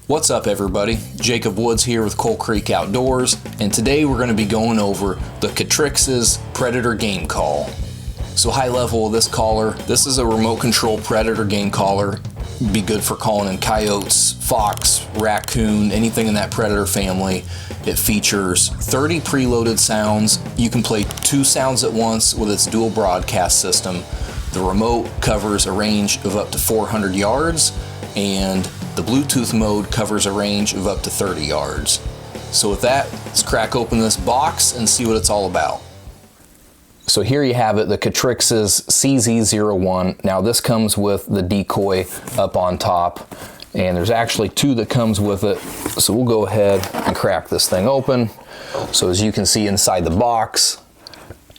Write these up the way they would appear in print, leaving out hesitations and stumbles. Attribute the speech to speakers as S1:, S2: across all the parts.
S1: What's up everybody? Jacob Woods here with Coal Creek Outdoors, and today we're going to be going over the Ctrixez Predator game call. So high level of this collar, this is a remote control Predator game collar. Be good for calling in coyotes, fox, raccoon, anything in that Predator family. It features 30 preloaded sounds. You can play 2 sounds at once with its dual broadcast system. The remote covers a range of up to 400 yards, and the Bluetooth mode covers a range of up to 30 yards. So with that, let's crack open this box and see what it's all about. So here you have it, the Ctrixez CZ01. Now this comes with the decoy up on top, and there's actually 2 that comes with it. So we'll go ahead and crack this thing open. So as you can see inside the box,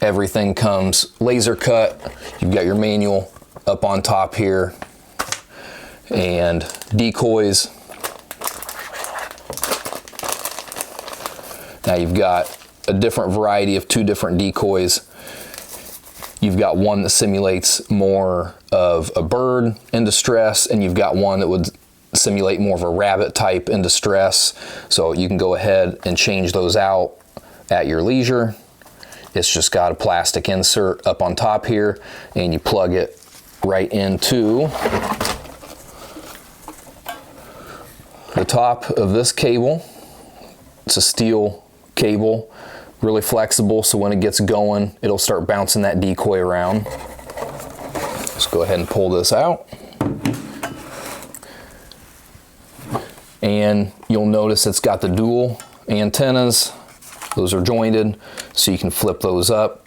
S1: everything comes laser cut. You've got your manual up on top here, and decoys. Now you've got a different variety of 2 different decoys. You've got one that simulates more of a bird in distress, and you've got one that would simulate more of a rabbit type in distress. So you can go ahead and change those out at your leisure. It's just got a plastic insert up on top here, and you plug it right into the top of this cable. It's a steel cable, really flexible, so when it gets going, it'll start bouncing that decoy around. Let's go ahead and pull this out. And you'll notice it's got the dual antennas. Those are jointed, so you can flip those up,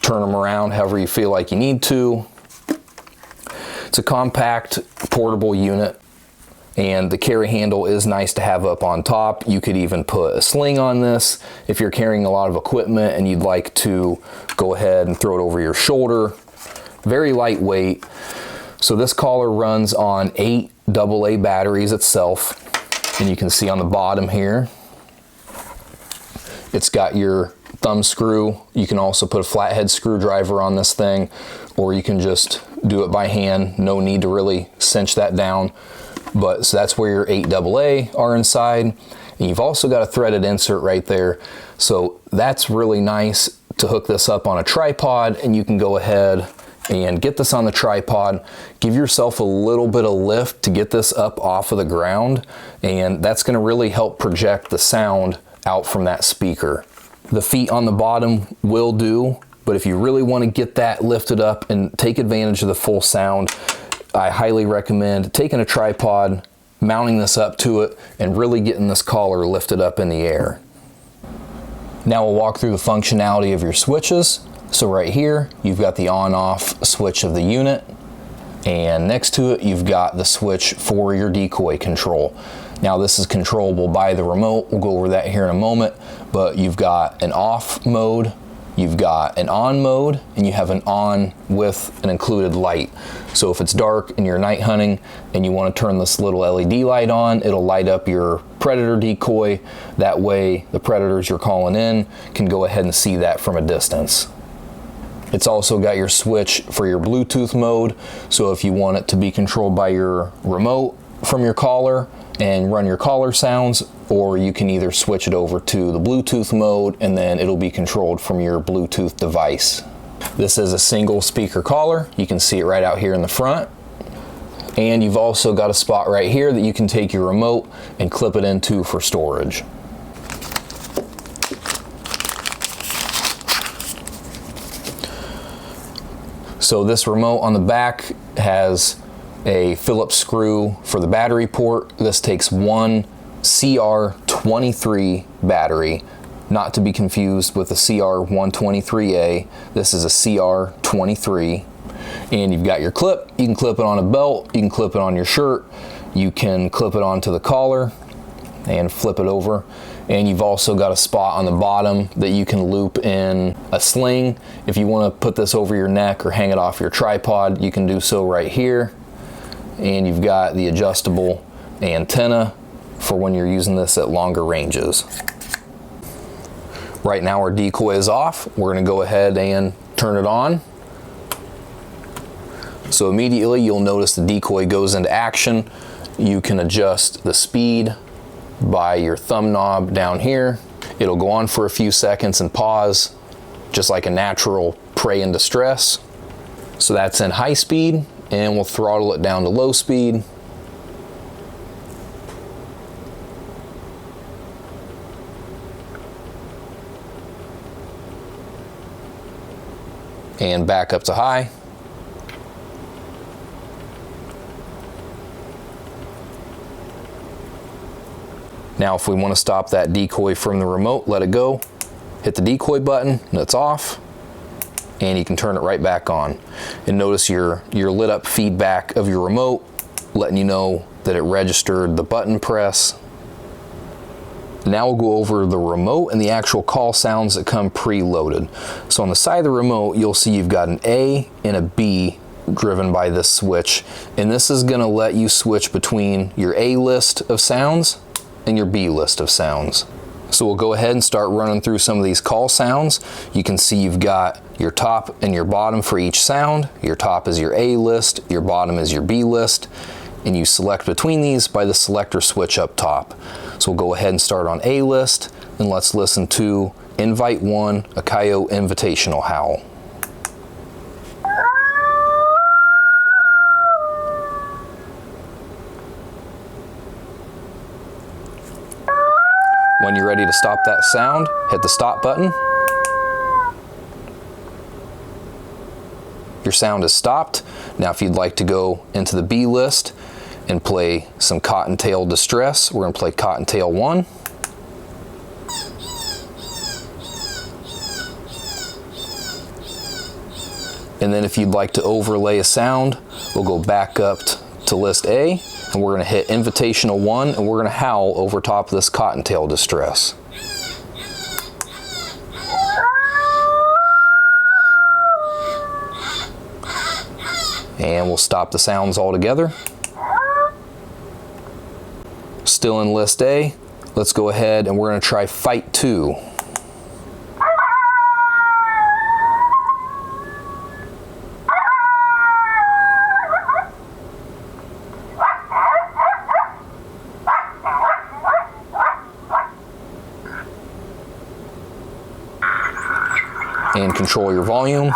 S1: turn them around however you feel like you need to. It's a compact, portable unit, and the carry handle is nice to have up on top. You could even put a sling on this if you're carrying a lot of equipment and you'd like to go ahead and throw it over your shoulder. Very lightweight. So this collar runs on 8 AA batteries itself, and you can see on the bottom here, it's got your thumb screw. You can also put a flathead screwdriver on this thing, or you can just do it by hand. No need to really cinch that down. But so that's where your 8 AA are inside. And you've also got a threaded insert right there. So that's really nice to hook this up on a tripod, and you can go ahead and get this on the tripod. Give yourself a little bit of lift to get this up off of the ground, and that's going to really help project the sound out from that speaker. The feet on the bottom will do, but if you really want to get that lifted up and take advantage of the full sound, I highly recommend taking a tripod, mounting this up to it, and really getting this collar lifted up in the air. Now we'll walk through the functionality of your switches. So right here, you've got the on-off switch of the unit, and next to it, you've got the switch for your decoy control. Now this is controllable by the remote. We'll go over that here in a moment, but you've got an off mode, you've got an on mode, and you have an on with an included light. So if it's dark and you're night hunting and you want to turn this little LED light on, it'll light up your predator decoy. That way the predators you're calling in can go ahead and see that from a distance. It's also got your switch for your Bluetooth mode. So if you want it to be controlled by your remote from your collar and run your collar sounds, or you can either switch it over to the Bluetooth mode and then it'll be controlled from your Bluetooth device. This is a single speaker collar. You can see it right out here in the front. And you've also got a spot right here that you can take your remote and clip it into for storage. So this remote on the back has a Phillips screw for the battery port. This takes one CR23 battery, not to be confused with the CR123A. This is a CR23. And you've got your clip. You can clip it on a belt, you can clip it on your shirt, you can clip it onto the collar and flip it over. And you've also got a spot on the bottom that you can loop in a sling. If you want to put this over your neck or hang it off your tripod, you can do so right here. And you've got the adjustable antenna for when you're using this at longer ranges. Right now our decoy is off. We're going to go ahead and turn it on. So immediately you'll notice the decoy goes into action. you can adjust the speed by your thumb knob down here. It'll go on for a few seconds and pause, just like a natural prey in distress. So that's in high speed, and we'll throttle it down to low speed. And back up to high. Now if we want to stop that decoy from the remote, let it go, hit the decoy button, and it's off, and you can turn it right back on. And notice your lit up feedback of your remote, letting you know that it registered the button press. Now we'll go over the remote and the actual call sounds that come preloaded. So on the side of the remote, you'll see you've got an A and a B driven by this switch. And this is gonna let you switch between your A list of sounds and your B list of sounds. So we'll go ahead and start running through some of these call sounds. You can see you've got your top and your bottom for each sound. Your top is your A list, your bottom is your B list, and you select between these by the selector switch up top. So we'll go ahead and start on A list, and let's listen to Invite 1, a coyote invitational howl. When you're ready to stop that sound, hit the stop button. Your sound is stopped. Now if you'd like to go into the B list and play some Cottontail Distress, we're going to play Cottontail 1. And then if you'd like to overlay a sound, we'll go back up to list A, and we're going to hit Invitational 1, and we're going to howl over top of this Cottontail Distress. And we'll stop the sounds altogether. Still in list A, let's go ahead and we're going to try Fight 2. And control your volume.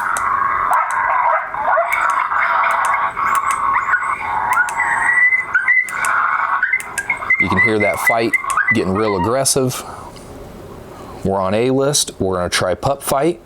S1: You can hear that fight getting real aggressive. We're on A list. We're going to try Pup Fight.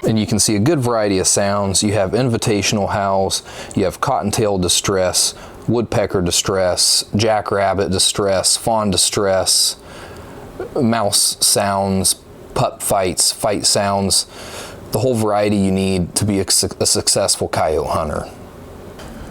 S1: And you can see a good variety of sounds. You have invitational howls, you have cottontail distress, woodpecker distress, jackrabbit distress, fawn distress, mouse sounds, pup fights, fight sounds, the whole variety you need to be a successful coyote hunter.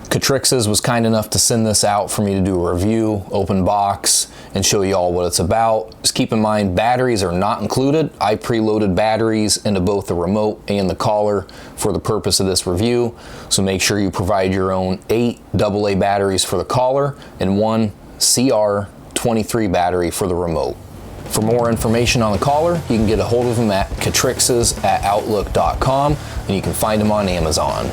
S1: Ctrixez was kind enough to send this out for me to do a review, open box, and show you all what it's about. Just keep in mind, batteries are not included. I preloaded batteries into both the remote and the collar for the purpose of this review. So make sure you provide your own 8 AA batteries for the collar and 1 CR23 battery for the remote. For more information on the collar, you can get a hold of them at Ctrixez@outlook.com, and you can find them on Amazon.